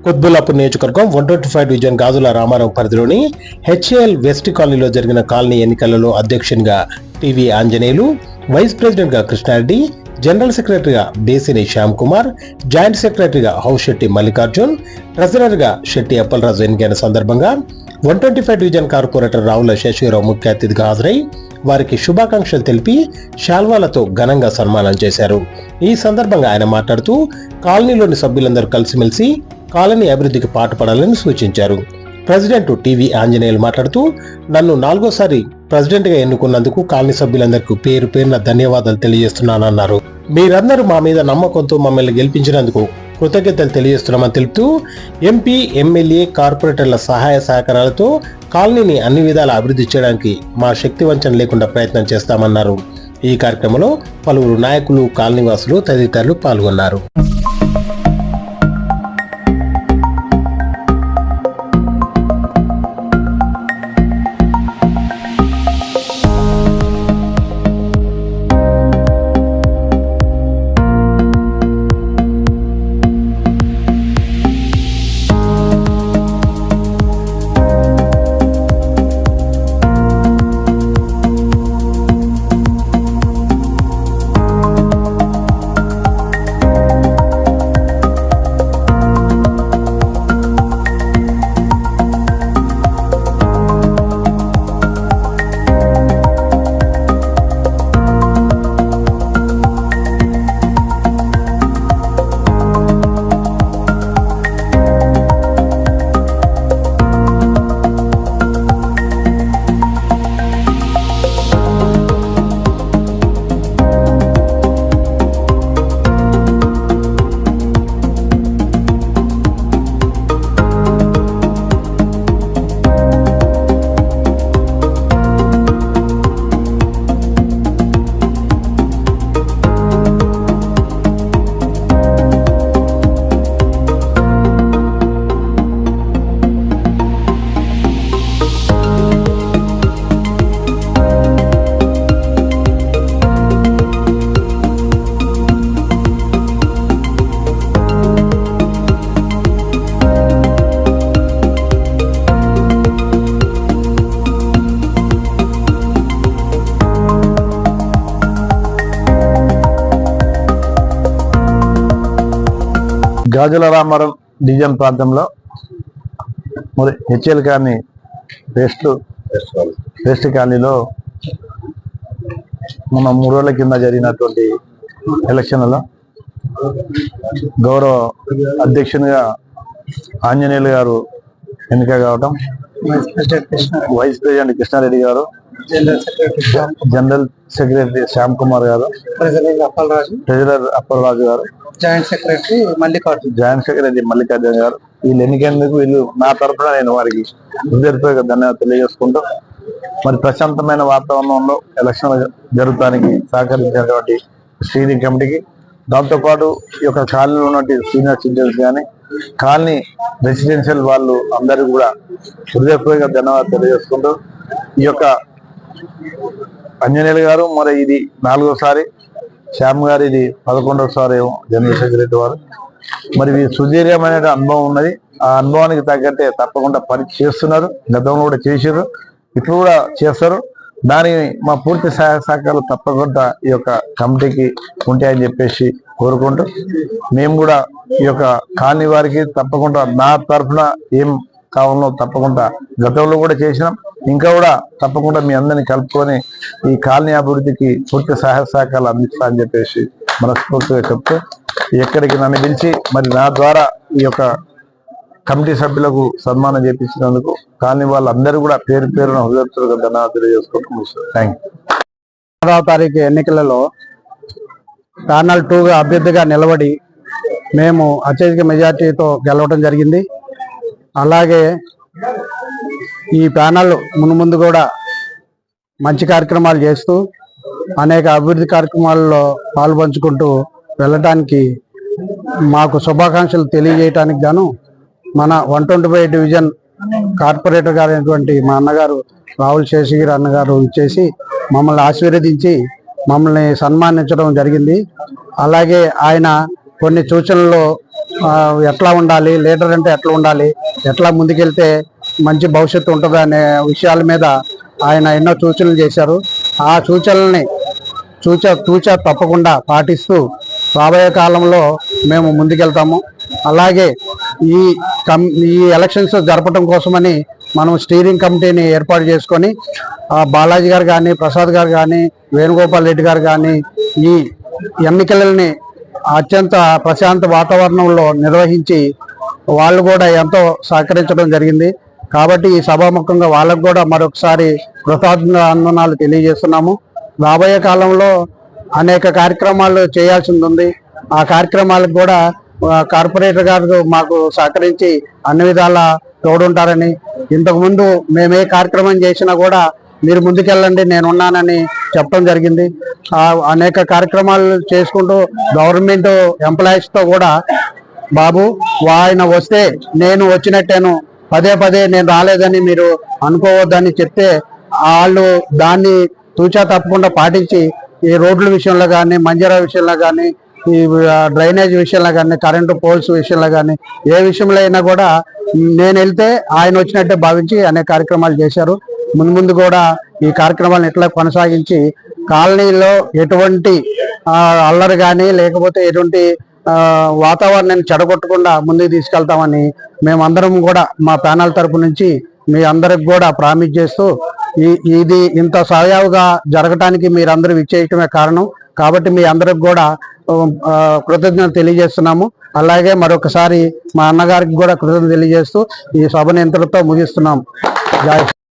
కుత్బుల్లాపూర్ నియోజకవర్గం 125 డివిజన్ గాజుల రామారావు పరిధిలోని HAL west కాలనీలో జరిగిన కాలనీ ఎన్నికలలో అధ్యక్షునిగా టీవీ ఆంజనేయులు, వైస్ ప్రెసిడెంట్గా కృష్ణారెడ్డి, జనరల్ సెక్రటరీగా బేసిని శ్యామ్ కుమార్, జాయింట్ సెక్రటరీగా హౌశెట్టి మల్లికార్జున్, ట్రెజరర్గా శెట్టి అప్పలరాజు ఎన్నికైన సందర్భంగా 125 డివిజన్ కార్పొరేటర్ రావుల శశిరావు ముఖ్య అతిథిగా హాజరై వారికి శుభాకాంక్షలు తెలిపి శాల్వాలతో ఘనంగా సన్మానం చేశారు. ఈ సందర్భంగా ఆయన మాట్లాడుతూ కాలనీలోని సభ్యులందరూ కలిసిమెలిసి కాలనీ అభివృద్ధికి పాటుపడాలని సూచించారు. ప్రెసిడెంట్ టీవీ ఆంజనేయులు మాట్లాడుతూ నన్ను 4వ ప్రెసిడెంట్గా ఎన్నుకున్నందుకు కాలనీ సభ్యులందరికీ పేరు పేరున ధన్యవాదాలు తెలియజేస్తున్నానన్నారు. మీరందరూ మా మీద నమ్మకంతో మమ్మల్ని గెలిపించినందుకు కృతజ్ఞతలు తెలియజేస్తున్నామని తెలుపుతూ ఎంపీ, ఎమ్మెల్యే, కార్పొరేటర్ల సహాయ సహకారాలతో కాలనీని అన్ని విధాల అభివృద్ధి చేయడానికి మా శక్తి వంచన లేకుండా ప్రయత్నం చేస్తామన్నారు. ఈ కార్యక్రమంలో పలువురు నాయకులు, కాలనీవాసులు తదితరులు పాల్గొన్నారు. గాజుల రామారావు డివిజన్ ప్రాంతంలో మరి హెచ్ఎల్ కాలనీ వెస్ట్ కాలనీలో మన 3 రోజుల కింద జరిగినటువంటి ఎలక్షన్లలో గౌరవ అధ్యక్షునిగా ఆంజనేయులు గారు ఎన్నిక కావటం, వైస్ ప్రెసిడెంట్ కృష్ణారెడ్డి గారు, జనరల్ సెక్రటరీ శ్యామ్ కుమార్ గారు, ట్రెజరర్ అప్పలరాజు గారు, జాయింట్ సెక్రటరీ మల్లికార్జున గారు వీళ్ళు ఎన్నికేందుకు నా తరఫున నేను వారికి హృదయపూర్వక ధన్యవాదాలు తెలియజేసుకుంటూ మరి ప్రశాంతమైన వాతావరణంలో ఎలక్షన్ జరగడానికి సహకరించినటువంటి స్టీరింగ్ కమిటీకి, దాంతోపాటు ఈ యొక్క కాలనీలో ఉన్నటువంటి సీనియర్ సిటిజన్స్ కానీ కాలనీ రెసిడెన్షియల్ వాళ్ళు అందరికీ కూడా హృదయపూర్వక ధన్యవాదాలు తెలియజేసుకుంటూ ఈ యొక్క ఆంజనేయులు గారు మరి ఇది 4వసారి, శ్యామ్ గారు ఇది 11వసారి జనరల్ సెక్రటరీ వారు. మరి సుదీర్ఘమైన అనుభవం ఉన్నది. ఆ అనుభవానికి తగ్గట్టే తప్పకుండా పని చేస్తున్నారు. గతంలో కూడా చేసారు, ఇప్పుడు కూడా చేస్తారు. దానికి మా పూర్తి సహాయ సహకారాలు తప్పకుండా ఈ యొక్క కమిటీకి ఉంటాయని చెప్పేసి కోరుకుంటూ మేము కూడా ఈ యొక్క కాలనీ వారికి తప్పకుండా నా తరఫున ఏం కావాలో తప్పకుండా గతంలో కూడా చేసినాం, ఇంకా కూడా తప్పకుండా మీ అందరినీ కలుపుకొని ఈ కాలనీ అభివృద్ధికి పూర్తి సహాయ సహకారాలు అందిస్తా అని చెప్పేసి మనస్ఫూర్తిగా చెప్తూ ఎక్కడికి నన్ను పిలిచి మరి నా ద్వారా ఈ యొక్క కమిటీ సభ్యులకు సన్మానం చేపించినందుకు కాలనీ వాళ్ళందరూ కూడా పేరు పేరున హృదయపూర్వక ధన్యవాదాలు తెలియజేసుకుంటూ థ్యాంక్ యూ. 6వ తారీఖు ఎన్నికలలో ప్యానల్ 2గా అభ్యర్థిగా నిలబడి మేము అత్యధిక మెజార్టీతో గెలవడం జరిగింది. అలాగే ఈ ప్యానల్ మున్ముందు కూడా మంచి కార్యక్రమాలు చేస్తూ అనేక అభివృద్ధి కార్యక్రమాల్లో పాల్పంచుకుంటూ వెళ్ళటానికి మాకు శుభాకాంక్షలు తెలియజేయటానికి గాను మన 125 డివిజన్ కార్పొరేటర్ గారైనటువంటి మా అన్నగారు రావుల శేషగిరి అన్నగారు ఇచ్చేసి మమ్మల్ని ఆశీర్వదించి మమ్మల్ని సన్మానించడం జరిగింది. అలాగే ఆయన కొన్ని సూచనలు ఎట్లా ఉండాలి, లీడర్ అంటే ఎట్లా ఉండాలి, ఎట్లా ముందుకెళ్తే మంచి భవిష్యత్తు ఉంటుంది అనే విషయాల మీద ఆయన ఎన్నో సూచనలు చేశారు. ఆ సూచనల్ని తూచా తప్పకుండా పాటిస్తూ రాబోయే కాలంలో మేము ముందుకెళ్తాము. అలాగే ఈ ఎలక్షన్స్ జరపడం కోసమని మనం స్టీరింగ్ కమిటీని ఏర్పాటు చేసుకొని బాలాజీ గారు కానీ, ప్రసాద్ గారు కానీ, వేణుగోపాల్ రెడ్డి గారు కానీ ఈ ఎన్నికలని అత్యంత ప్రశాంత వాతావరణంలో నిర్వహించి వాళ్ళు కూడా ఎంతో సహకరించడం జరిగింది. కాబట్టి ఈ సభాముఖంగా వాళ్ళకు కూడా మరొకసారి కృతజ్ఞతలు తెలియజేస్తున్నాము. రాబోయే కాలంలో అనేక కార్యక్రమాలు చేయాల్సింది ఉంది. ఆ కార్యక్రమాలకు కూడా కార్పొరేటర్ గారు మాకు సహకరించి అన్ని విధాల తోడుంటారని, ఇంతకుముందు మేము ఏ కార్యక్రమం చేసినా కూడా మీరు ముందుకెళ్ళండి నేనున్నానని చెప్పడం జరిగింది. అనేక కార్యక్రమాలు చేసుకుంటూ గవర్నమెంట్ ఎంప్లాయీస్తో కూడా బాబు ఆయన వస్తే నేను వచ్చినట్టేను, పదే పదే నేను రాలేదని మీరు అనుకోవద్దని చెప్తే వాళ్ళు దాన్ని తూచా తప్పకుండా పాటించి ఈ రోడ్ల విషయంలో కానీ, మంజీరా విషయంలో కానీ, ఈ డ్రైనేజ్ విషయంలో కానీ, కరెంటు పోల్స్ విషయంలో కానీ ఏ విషయంలో అయినా కూడా నేను వెళ్తే ఆయన వచ్చినట్టే భావించి అనేక కార్యక్రమాలు చేశారు. ముందు కూడా ఈ కార్యక్రమాలను ఇట్లా కొనసాగించి కాలనీలో ఎటువంటి అల్లరి కానీ లేకపోతే ఎటువంటి వాతావరణాన్ని చెడగొట్టకుండా ముందుకు తీసుకెళ్తామని మేమందరం కూడా మా ప్యానల్ తరపు నుంచి మీ అందరికి కూడా ప్రామిస్ చేస్తూ ఇది ఇంత సజావుగా జరగటానికి మీరందరూ విచ్చేయటమే కారణం. కాబట్టి మీ అందరికి కూడా కృతజ్ఞతలు తెలియజేస్తున్నాము. అలాగే మరొకసారి మా అన్నగారికి కూడా కృతజ్ఞతలు తెలియజేస్తూ ఈ సభను ఇంతటితో ముగిస్తున్నాం. జై